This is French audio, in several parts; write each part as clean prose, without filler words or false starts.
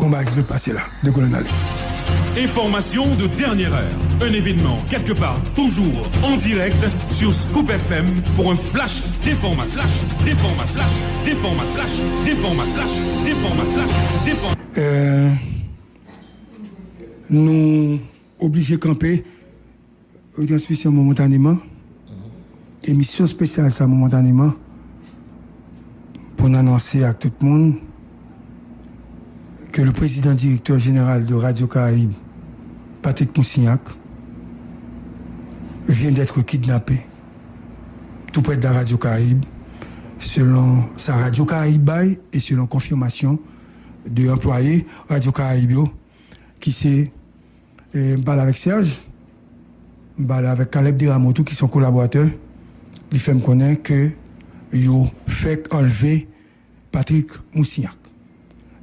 combat qui se passe là, de colonel. Information de dernière heure. Un événement quelque part, toujours en direct sur Scoop FM pour un flash d'information. Nous obligés de camper, transmission momentanément, émission spéciale ça momentanément, pour annoncer à tout le monde que le président directeur général de Radio Caraïbe, Patrick Moussignac, vient d'être kidnappé tout près de la Radio Caraïbe, selon sa Radio Caraïbe et selon confirmation de employé Radio Caraïbe qui s'est parlé avec Serge, parlé avec Caleb Diramotou qui sont collaborateurs. Il fait me connaître que yo fait enlever Patrick Moussignac.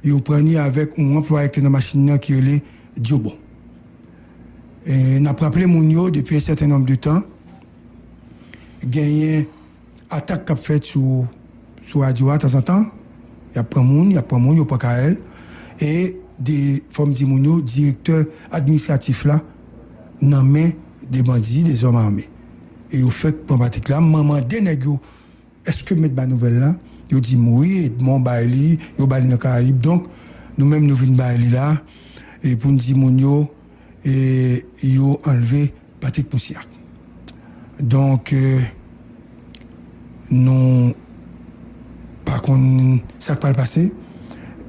Yo prenait avec un employé qui dans la machine qui est Diobon. Et n'a pas rappelé Mounio depuis un certain nombre de temps. Gagné attaque qu'a fait sur radio de temps en temps. Il y a pas moun, il y a pas Kael et des formes di Mounio directeur administratif là nan main des bandits, des hommes armés. Et au fait pour Patrick là maman denèg est-ce que mettre ba nouvelle là yo dit oui et mon baili yo bali dans Caraïbe donc nous même nous vinn baili là et pour nous dire Mounio et yo enlevé Patrick Moussignac. Donc nous par contre ça va passer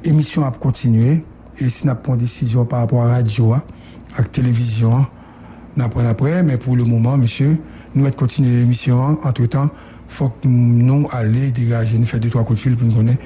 émission a continuer et si n'a pas décision par rapport à radio à télévision n'a pas après mais pour le moment monsieur nous allons continuer l'émission entre temps faut que nous aller dégager nous faire 2-3 coups de fil pour nous connaître